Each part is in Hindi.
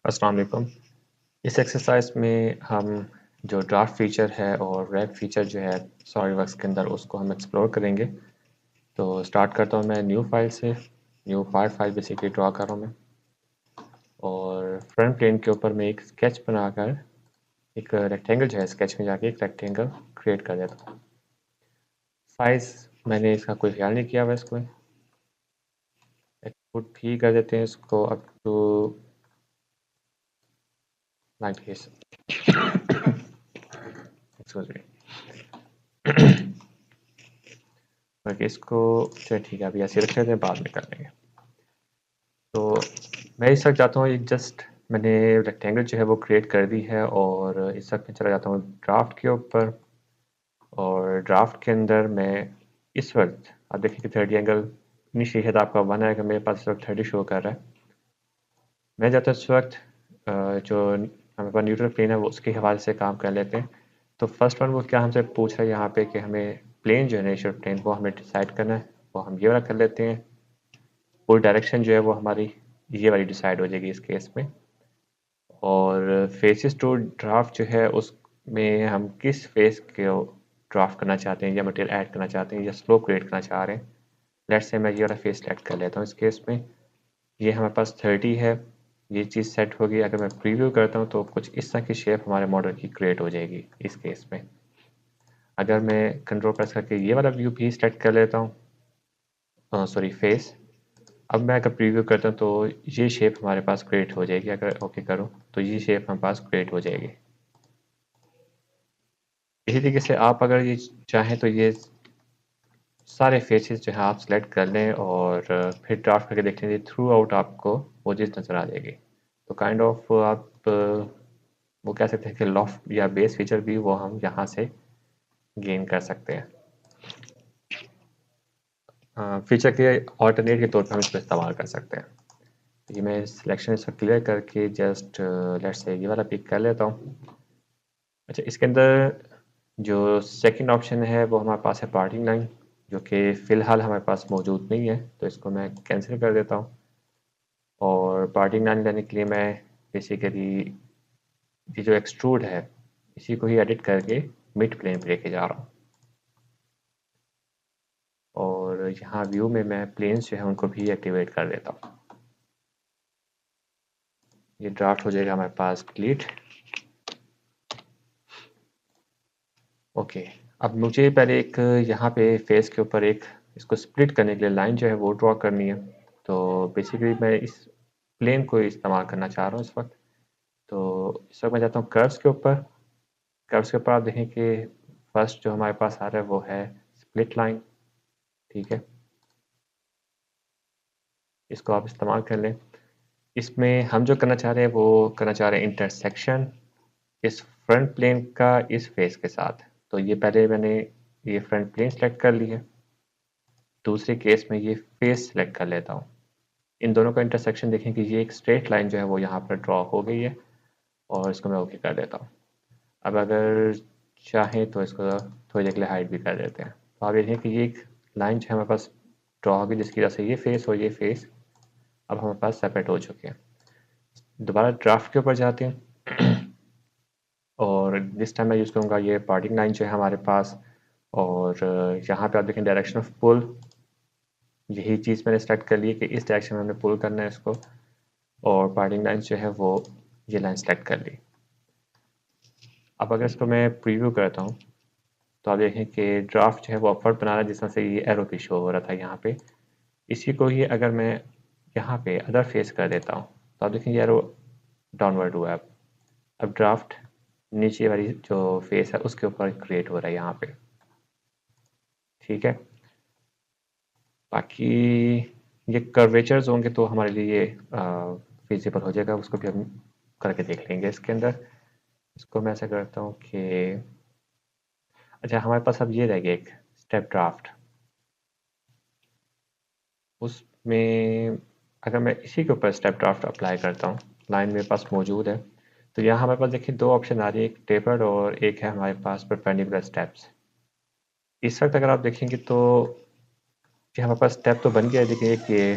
अस्सलाम वालेकुम। इस एक्सरसाइज में हम जो ड्राफ्ट फीचर है और रैप फीचर जो है सॉलिडवर्क्स के अंदर उसको हम एक्सप्लोर करेंगे। तो स्टार्ट करता हूँ मैं न्यू फाइल से। न्यू फाइल बेसिकली ड्रॉ कर रहा हूँ मैं, और फ्रंट प्लेन के ऊपर मैं एक स्केच बनाकर एक रेक्टेंगल जो है स्केच में जाके एक रेक्टेंगल क्रिएट कर देता हूँ। साइज मैंने इसका कोई ख्याल नहीं किया हुआ, इसको पुट ही कर देते हैं इसको up to like this. Excuse me. बाकी इसको चलिए ठीक है, अभी ऐसे रख लेते हैं, बाद में कर लेंगे। तो मैं इस वक्त जाता हूँ, एक जस्ट मैंने रेक्टेंगल जो है वो क्रिएट कर दी है, और इस वक्त मैं चला जाता हूँ ड्राफ्ट के ऊपर। और ड्राफ्ट के अंदर मैं इस वक्त आप देखें कि 30 एंगल नीचे है तो आपका 1 आएगा, मेरे पास इस वक्त 30 शो कर रहा है। मैं जाता हूँ इस वक्त जो हमारे पास न्यूट्रल प्लेन है वो उसके हवाले से काम कर लेते हैं। तो फर्स्ट वन वो क्या हमसे पूछ रहा है यहाँ पे कि हमें प्लेन जो है नेचुरल प्लेन वो हमें डिसाइड करना है, वो हम ये वाला कर लेते हैं। पूरी डायरेक्शन जो है वो हमारी ये वाली डिसाइड हो जाएगी इस केस में। और फेसेस टू ड्राफ्ट जो है उसमें हम किस फेस को ड्राफ्ट करना चाहते हैं, या मटेरियल ऐड करना चाहते हैं, या स्लो क्रिएट करना चाह रहे हैं। लेट्स से मैं ये वाला फेस सेलेक्ट कर लेता हूँ इस केस में। ये हमारे पास 30 है, ये चीज़ सेट होगी। अगर मैं प्रीव्यू करता हूँ तो कुछ इस तरह की शेप हमारे मॉडल की क्रिएट हो जाएगी इस केस में। अगर मैं कंट्रोल प्रेस करके ये वाला व्यू भी सेलेक्ट कर लेता हूँ, सॉरी फेस, अब मैं अगर प्रीव्यू करता हूँ तो ये शेप हमारे पास क्रिएट हो जाएगी। अगर ओके करूँ तो ये शेप हमारे पास क्रिएट हो जाएगी। इसी तरीके से आप अगर ये चाहें तो ये सारे फेसेस जो है आप सेलेक्ट कर लें और फिर ड्राफ्ट करके देख लेंगे, थ्रू आउट आपको वो चीज़ नज़र आ जाएगी। तो काइंड ऑफ आप वो कह सकते हैं कि लॉफ्ट या बेस फीचर भी वो हम यहाँ से गेन कर सकते हैं। फीचर के ऑल्टरनेट के तौर पर हम इसको इस्तेमाल कर सकते हैं। ये मैं सिलेक्शन इसका क्लियर करके जस्ट लेट्स से ये वाला पिक कर लेता हूँ। अच्छा, इसके अंदर जो सेकंड ऑप्शन है वो हमारे पास है पार्टिंग लाइन, जो कि फ़िलहाल हमारे पास मौजूद नहीं है, तो इसको मैं कैंसिल कर देता हूँ। और पार्टिंग लाइन लेने के लिए मैं बेसिकली ये जो एक्सट्रूड है इसी को ही एडिट करके मिड प्लेन पे लेके जा रहा हूँ। और यहाँ व्यू में मैं प्लेन्स जो है उनको भी एक्टिवेट कर देता हूँ। ये ड्राफ्ट हो जाएगा हमारे पास क्लीट। ओके, अब मुझे पहले एक यहाँ पे फेस के ऊपर एक इसको स्प्लिट करने के लिए लाइन जो है वो ड्रॉ करनी है। तो बेसिकली मैं इस प्लेन को इस्तेमाल करना चाह रहा हूँ इस वक्त। तो इस वक्त मैं जाता हूँ कर्व्स के ऊपर। कर्व्स के ऊपर आप देखें कि फर्स्ट जो हमारे पास आ रहा है वो है स्प्लिट लाइन। ठीक है, इसको आप इस्तेमाल कर लें। इसमें हम जो करना चाह रहे हैं वो करना चाह रहे हैं इंटरसेक्शन इस फ्रंट प्लेन का इस फेस के साथ। तो ये पहले मैंने ये फ्रंट प्लेन सेलेक्ट कर ली है। दूसरे केस में ये फेस सेलेक्ट कर लेता हूँ। इन दोनों का इंटरसेक्शन देखें कि ये एक स्ट्रेट लाइन जो है वो यहाँ पर ड्रॉ हो गई है, और इसको मैं ओके कर देता हूँ। अब अगर चाहें तो इसको थोड़ी देर के लिए हाइड भी कर देते हैं। तो आप देखें कि ये एक लाइन जो है हमारे पास ड्रॉ होगी, जिसकी वजह से ये फेस और ये फेस अब हमारे पास सेपरेट हो चुके हैं। दोबारा ड्राफ्ट के ऊपर जाते हैं और दिस टाइम मैं यूज़ करूँगा ये पार्टिंग लाइन जो है हमारे पास। और यहाँ पे आप देखें डायरेक्शन ऑफ पुल, यही चीज़ मैंने सेलेक्ट कर ली कि इस डायरेक्शन में हमने पुल करना है इसको। और पार्टिंग लाइन जो है वो ये लाइन सेलेक्ट कर ली। अब अगर इसको मैं प्रीव्यू करता हूँ तो आप देखें कि ड्राफ्ट जो है वो अपवर्ड बना रहा है, जिस तरह से ये एरो की शो हो रहा था यहाँ पे। इसी को ही अगर मैं यहाँ पे अदर फेस कर देता हूँ तो आप देखें ये एरो डाउनवर्ड हुआ है। अब ड्राफ्ट नीचे वाली जो फेस है उसके ऊपर क्रिएट हो रहा है यहाँ पे। ठीक है, बाकी ये कर्वेचर्स होंगे तो हमारे लिए ये फिजिबल हो जाएगा, उसको भी हम करके देख लेंगे इसके अंदर। इसको मैं ऐसा करता हूँ कि अच्छा, हमारे पास अब ये रह गया एक स्टेप ड्राफ्ट। उसमें अगर मैं इसी के ऊपर स्टेप ड्राफ्ट अप्लाई करता हूँ, लाइन मेरे पास मौजूद है, तो यहाँ हमारे पास देखिए दो ऑप्शन आ रही है, एक टेपर्ड और एक है हमारे पास परपेंडिकुलर स्टेप्स। इस वक्त अगर आप देखेंगे तो ये हमारे पास स्टेप तो बन गया है। देखिए एक ये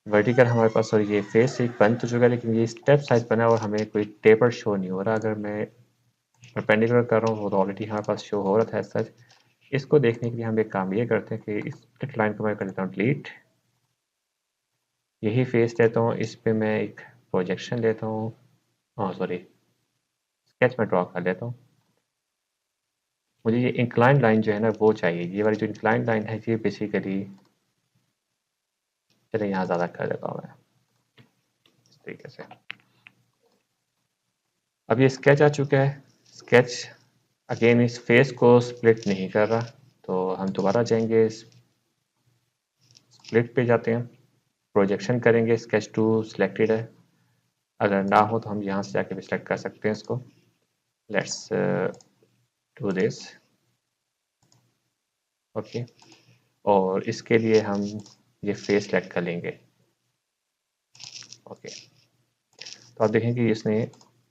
वर्टिकल हमारे पास, और ये फेस एक बन तो चुका है, लेकिन ये स्टेप साइज बना और हमें कोई टेपर शो नहीं हो रहा। अगर मैं परपेंडिकुलर कर रहा हूँ वो तो ऑलरेडी हमारे पास शो हो रहा था सच। इसको देखने के लिए हम एक काम ये करते हैं कि इस स्प्लिट लाइन को मैं कर देता हूँ डिलीट, यही फेस लेता हूँ, इस पे मैं एक प्रोजेक्शन लेता हूँ, सॉरी स्केच में ड्रॉ कर लेता हूँ। मुझे ये इंक्लाइन लाइन जो है ना वो चाहिए, ये वाली जो इंक्लाइन लाइन है ये बेसिकली, चलिए यहाँ ज़्यादा कर देता हूँ मैं इस तरीके से। अब ये स्केच आ चुका है, स्केच अगेन इस फेस को स्प्लिट नहीं कर रहा, तो हम दोबारा जाएंगे, स्प्लिट पे जाते हैं, प्रोजेक्शन करेंगे, स्केच टू सिलेक्टेड है, अगर ना हो तो हम यहाँ से जाके भी सिलेक्ट कर सकते हैं इसको। Let's do this, okay. और इसके लिए हम ये फेस सेलेक्ट कर लेंगे, ओके। तो आप देखें कि इसने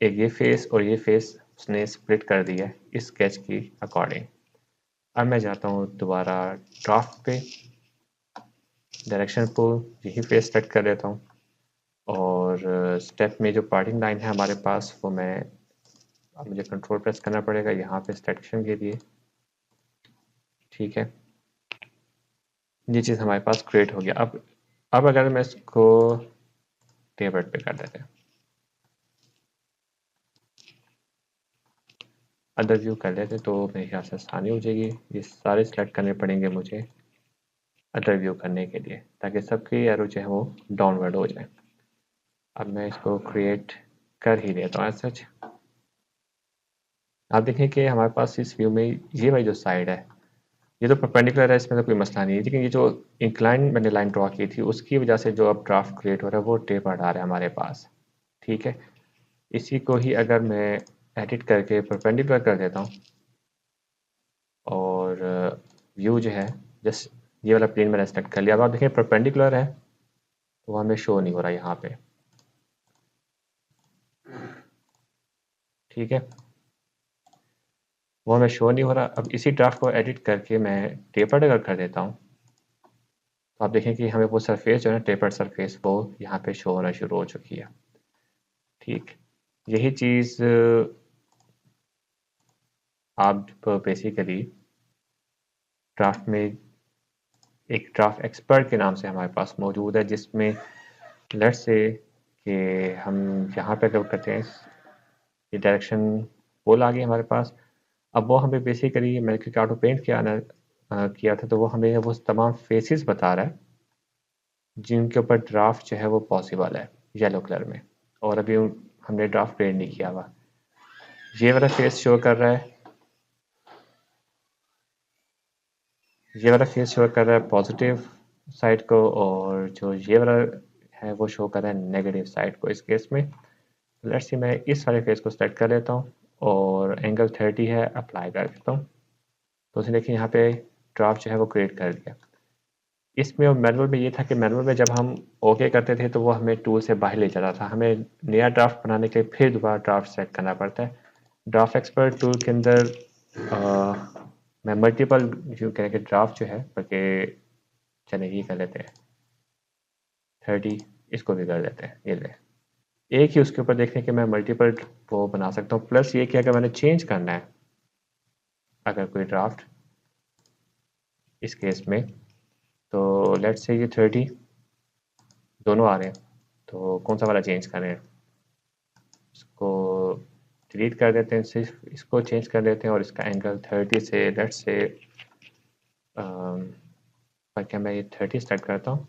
एक ये फेस और ये फेस उसने स्प्लिट कर दिया है इस स्केच की अकॉर्डिंग। अब मैं जाता हूँ दोबारा ड्राफ्ट पे, डायरेक्शन को यही फेस सेलेक्ट कर लेता हूँ, और स्टेप में जो पार्टिंग लाइन है हमारे पास वो मैं, अब मुझे कंट्रोल प्रेस करना पड़ेगा यहाँ पे सिलेक्शन के लिए, ठीक है। ये चीज़ हमारे पास क्रिएट हो गया। अब अगर मैं इसको टेबल पे कर देते हैं, अदर व्यू कर लेते तो मेरे ख्याल से आसानी हो जाएगी। ये सारे सिलेक्ट करने पड़ेंगे मुझे अदर व्यू करने के लिए, ताकि सबकी एरो जो है वो डाउनवर्ड हो जाए। अब मैं इसको क्रिएट कर ही देता हूँ एज सच। आप देखें कि हमारे पास इस व्यू में ये वाली जो साइड है ये तो परपेंडिकुलर है, इसमें तो कोई मसला नहीं है, लेकिन ये जो इंक्लाइन मैंने लाइन ड्रॉ की थी उसकी वजह से जो अब ड्राफ्ट क्रिएट हो रहा है वो टेपर्ड आ रहा है हमारे पास, ठीक है। इसी को ही अगर मैं एडिट करके परपेंडिकुलर कर देता हूँ और व्यू जो है जस्ट ये वाला प्लेन मैंने सेलेक्ट कर लिया, अब आप देखें परपेंडिकुलर है तो वो हमें शो नहीं हो रहा यहाँ पे, ठीक है, वो हमें शो नहीं हो रहा। अब इसी ड्राफ्ट को एडिट करके मैं टेपर्ड अगर कर देता हूँ तो आप देखें कि हमें वो सरफेस जो है ना टेपर्ड सरफेस वो यहाँ पे शो होना शुरू हो चुकी है, ठीक। यही चीज़ आप बेसिकली ड्राफ्ट में एक ड्राफ्ट एक्सपर्ट के नाम से हमारे पास मौजूद है, जिसमें लेट्स से कि हम यहाँ पे अगर करते हैं ये डायरेक्शन पोल आ गई हमारे पास। अब वो हमें बेसिकली मैंने क्योंकि ऑटो पेंट किया था तो वो हमें वो तमाम फेसेस बता रहा है जिनके ऊपर ड्राफ्ट जो है वो पॉसिबल है येलो कलर में, और अभी हमने ड्राफ्ट पेंट नहीं किया हुआ। ये वाला फेस शो कर रहा है, ये वाला फेस शो कर रहा है पॉजिटिव साइड को, और जो ये वाला है वो शो कर रहा है नेगेटिव साइड को। इस केस में लेट्स सी मैं इस वाले फेस को सेलेक्ट कर लेता हूँ और एंगल 30 है अप्लाई कर देता हूँ, तो उसने देखिए यहाँ पे ड्राफ्ट जो है वो क्रिएट कर दिया। इसमें और मैनुअल में ये था कि मैनुअल में जब हम ओके करते थे तो वो हमें टूल से बाहर ले जाता था, हमें नया ड्राफ्ट बनाने के लिए फिर दोबारा ड्राफ्ट सेट करना पड़ता है। ड्राफ्ट एक्सपर्ट टूल के अंदर मैं मल्टीपल जो कह के ड्राफ्ट जो है, बल्कि चले ये कर लेते हैं 30, इसको भी कर देते हैं, ये ले एक ही उसके ऊपर देखने के मैं मल्टीपल वो बना सकता हूँ। प्लस ये कि अगर मैंने चेंज करना है अगर कोई ड्राफ्ट इस केस में, तो लेट्स से ये 30 दोनों आ रहे हैं, तो कौन सा वाला चेंज करें, इसको डिलीट कर देते हैं, सिर्फ इसको चेंज कर देते हैं और इसका एंगल 30 से लेट्स से क्या मैं ये 30 सेट करता हूँ।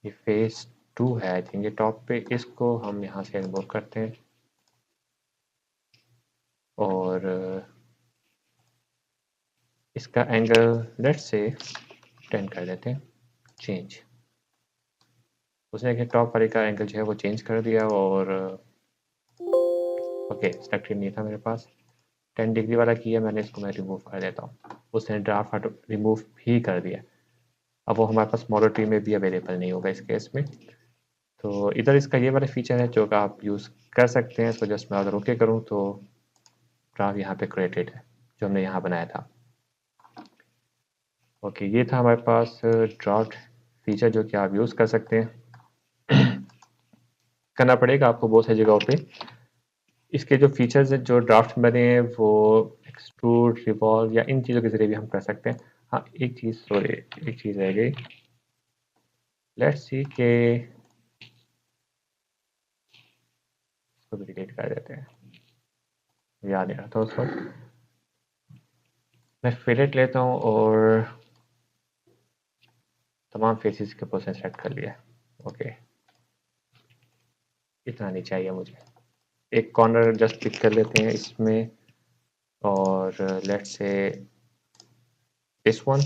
ये फेस 2 है आई थिंक, ये टॉप पे, इसको हम यहाँ से रिमूव करते हैं और इसका एंगल लेट्स से 10 कर देते हैं, चेंज। उसने कि टॉप वाले का एंगल जो है वो चेंज कर दिया, और ओके सेलेक्टेड नहीं था मेरे पास, 10 डिग्री वाला किया मैंने, इसको मैं रिमूव कर देता हूँ। उसने ड्राफ्ट रिमूव भी कर दिया। अब वो हमारे पास मॉडल ट्री में भी अवेलेबल नहीं होगा इस केस में, तो इधर इसका ये वाला फीचर है जो कि आप यूज़ कर सकते हैं। इसको जस्ट मैं अगर ओके करूँ तो ड्राफ्ट यहाँ पे क्रिएटेड है जो हमने यहाँ बनाया था। ओके, ये था हमारे पास ड्राफ्ट फीचर जो कि आप यूज़ कर सकते हैं। करना पड़ेगा आपको बहुत सारी जगहों पे। इसके जो फीचर्स हैं जो ड्राफ्ट में बने हैं वो एक्सट्रूड, रिवॉल्व या इन चीज़ों के ज़रिए भी हम कर सकते हैं। हाँ, एक चीज़ सॉरी, एक चीज़ रह गई। लेट्स सी के इसको भी डिलीट कर देते हैं, याद नहीं आता उसको। मैं फिलेट लेता हूँ और तमाम फेसेस के ऊपर सेलेक्ट कर लिया। ओके, इतना नहीं चाहिए मुझे। एक कॉर्नर जस्ट पिक कर लेते हैं इसमें और लेट्स से दिस वन।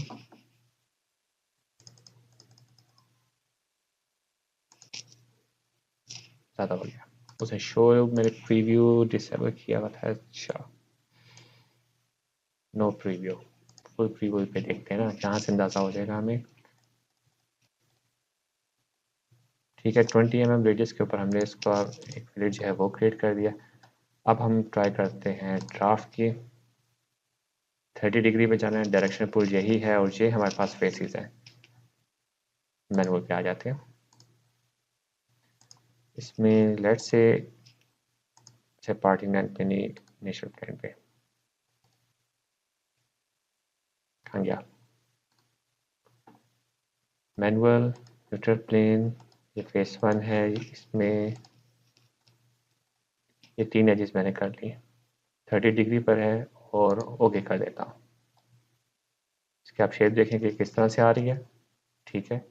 ज़्यादा हो गया। उसे शो मेरे प्रीव्यू डिसेबल किया हुआ था। अच्छा, नो प्रीव्यू। फुल प्रीव्यू पे देखते हैं ना, जहाँ से अंदाज़ा हो जाएगा हमें। ठीक है, 20 mm रेडियस के ऊपर हमने इसका एक फिलेट जो है वो क्रिएट कर दिया। अब हम ट्राई करते हैं ड्राफ्ट की। 30 डिग्री पे जाना है, डायरेक्शन पुल यही है और ये हमारे पास फेसेस हैं। मैनुअल पे आ जाते हैं। इसमें लेट्स से पार्टी नाइन पे नहीं, नेशनल प्लान पे कहाँ गया। मैनुअल, न्यूट्रल प्लेन, ये फेस 1 है। इसमें ये 3 एजेस मैंने कर ली। 30 डिग्री पर है और ओके कर देता हूँ। इसकी आप शेप देखें कि किस तरह से आ रही है। ठीक है,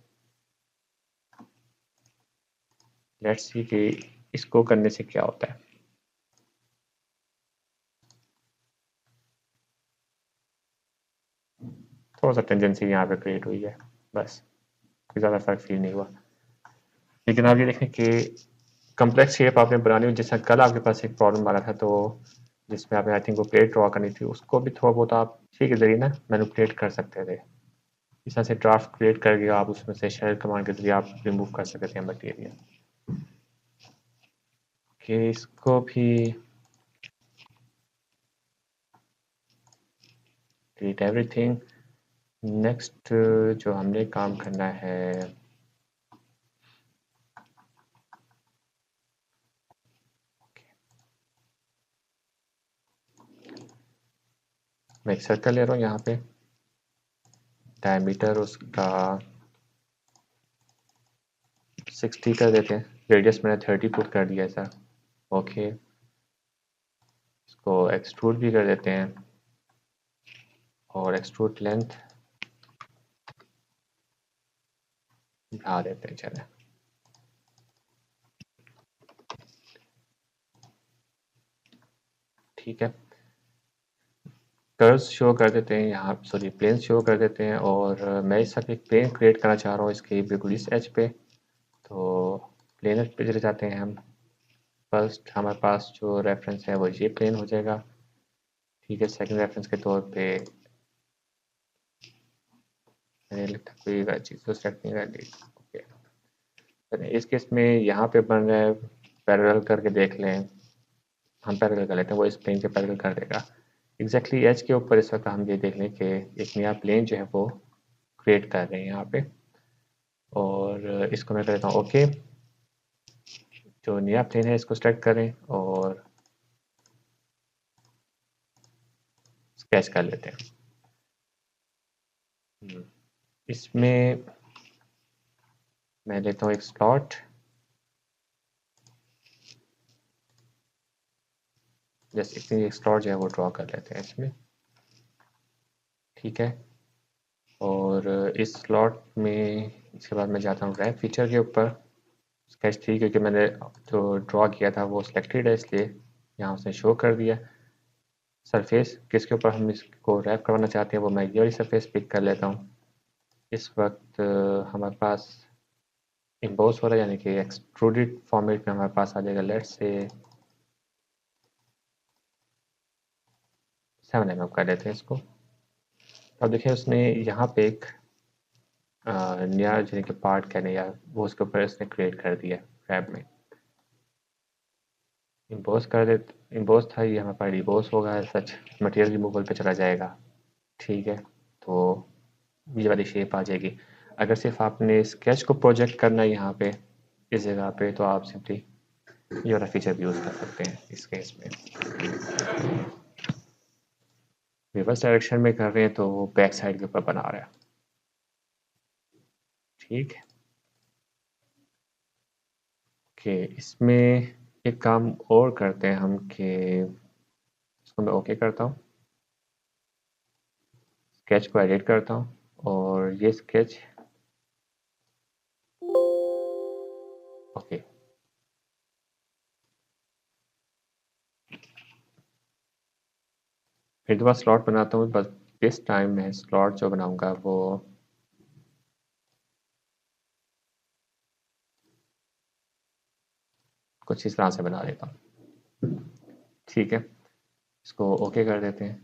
लेट्स सी कि इसको करने से क्या होता है। थोड़ा सा टेंजेंसी यहाँ पे क्रिएट हुई है, बस कोई ज़्यादा फर्क फील नहीं हुआ। लेकिन आप ये देखें कि कम्प्लेक्स शेप आपने बनानी हो, जैसा कल आपके पास एक प्रॉब्लम आ रहा था, तो जिसमें आपने आई थिंक वो प्लेट ड्रॉ करनी थी, उसको भी थोड़ा बहुत आप इसी के ज़रिए ना मैनिपुलेट कर सकते थे। इस तरह से ड्राफ्ट क्रिएट करके आप उसमें से शेयर कमांड के जरिए आप रिमूव कर सकते थे मटेरियल। कि इसको भी डिलीट एवरीथिंग। नेक्स्ट जो हमने काम करना है, मैं एक सर्कल ले रहा हूँ यहाँ पे। डायमीटर उसका 60 कर देते हैं। रेडियस मैंने 30 पुट कर दिया है सर। ओके, इसको एक्सट्रूड भी कर देते हैं और एक्सट्रूड लेंथ बढ़ा देते हैं। चले, ठीक है। कर्व्स शो कर देते हैं यहाँ, सॉरी प्लेन शो कर देते हैं। और मैं इस साथ एक प्लेन क्रिएट करना चाह रहा हूँ इसके बिल्कुल इस एज पे। तो प्लेनर पे चले जाते हैं हम। फर्स्ट हमारे पास जो रेफरेंस है वो ये प्लेन हो जाएगा। ठीक है, सेकंड रेफरेंस के तौर पे मैंने लिखा कोई चीज़ तो सेलेक्ट नहीं कर ली। ओके, इस केस में यहाँ पे बन रहा है पैरेलल करके देख लें। हम पैरेलल कर लेते हैं, वो इस प्लेन के पैरेलल कर देगा। एग्जैक्टली एज के ऊपर इस वक्त हम ये देख लें कि एक नया प्लेन जो है वो क्रिएट कर रहे हैं यहाँ पे। और इसको मैं कर देता हूँ ओके। जो नया प्लेन है इसको सेलेक्ट करें और स्केच कर लेते हैं। इसमें मैं लेता हूँ एक स्लॉट। जैसे इतनी एक स्लॉट जो है वो ड्रॉ कर लेते हैं इसमें। ठीक है, और इस स्लॉट में इसके बाद मैं जाता हूँ रैप फीचर के ऊपर। स्केच 3 क्योंकि मैंने जो ड्रॉ किया था वो सिलेक्टेड है, इसलिए यहाँ उसने शो कर दिया। सरफेस किसके ऊपर हम इसको रैप करवाना चाहते हैं वो मैं ये वाली सरफेस पिक कर लेता हूँ। इस वक्त हमारे पास इम्पोज हो रहा है, यानी कि एक्सट्रूडेड फॉर्मेट में हमारे पास आ जाएगा। लेट्स से 7 mm कर लेते हैं इसको। अब देखिए उसने यहाँ पे एक नया यानी कि पार्ट कहने या वो उसके ऊपर इसने क्रिएट कर दिया रैप में। इम्पोज कर दे, इम्पोज था ये हमारे पास रिपोज होगा। सच मटेरियल रिमूवल पे चला जाएगा। ठीक है, तो ये वाली शेप आ जाएगी। अगर सिर्फ आपने स्केच को प्रोजेक्ट करना है यहाँ पे इस जगह पे, तो आप सिंपली ये वाला फीचर भी यूज़ कर सकते हैं इस केस में। रिवर्स डायरेक्शन में कर रहे हैं तो वो बैक साइड के ऊपर बना रहा है। ठीक है, ओके। इसमें एक काम और करते हैं हम कि इसको मैं ओके करता हूँ, स्केच को एडिट करता हूँ और ये स्केच ओके। फिर दोबारा स्लॉट बनाता हूँ, बस दिस टाइम मैं स्लॉट जो बनाऊंगा वो कुछ इस तरह से बना देता हूँ। ठीक है, इसको ओके कर देते हैं।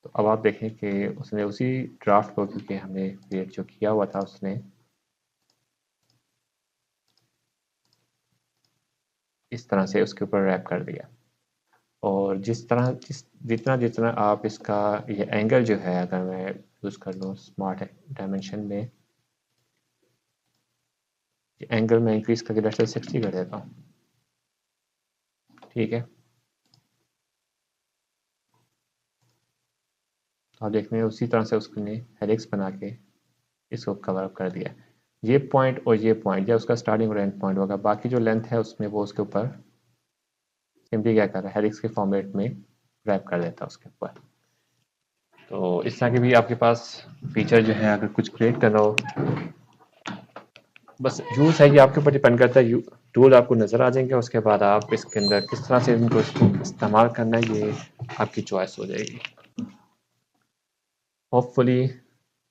तो अब आप देखें कि उसने उसी ड्राफ्ट को, क्योंकि हमने क्रिएट जो किया हुआ था, उसने इस तरह से उसके ऊपर रैप कर दिया। और जितना जितना आप इसका ये एंगल जो है, अगर मैं यूज़ कर लूँ स्मार्ट डायमेंशन में, एंगल में इंक्रीज करके लेट्स से 60 कर देता हूँ। ठीक है, तो आप देख रहे हैं उसी तरह से उसने हेलिक्स बना के इसको कवर अप कर दिया। ये पॉइंट और ये पॉइंट या उसका स्टार्टिंग और एंड पॉइंट होगा, बाकी जो लेंथ है उसमें वो उसके ऊपर सिंपली क्या कर रहा है, हेलिक्स के फॉर्मेट में रैप कर देता है उसके ऊपर। तो इस तरह के भी आपके पास फीचर जो है, अगर कुछ क्रिएट करना हो, बस यूज़ है कि आपके ऊपर डिपेंड करता है। टूल आपको नज़र आ जाएंगे, उसके बाद आप इसके अंदर किस तरह से इनको इस्तेमाल करना है, ये आपकी चॉइस हो जाएगी। होपफुली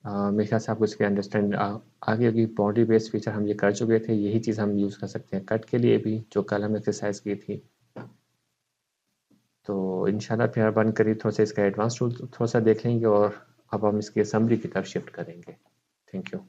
मेरे ख्याल से आपको इसके अंडरस्टैंड आगे की बाउंड्री बेस्ड फीचर हम ये कर चुके थे, यही चीज़ हम यूज़ कर सकते हैं कट के लिए भी, जो कल हमने एक्सरसाइज की थी। तो इंशाल्लाह फिर बंद करी थोड़ा सा इसका एडवांस टूल थोड़ा सा देख लेंगे और अब हम इसके समरी की तरफ शिफ्ट करेंगे। Thank you.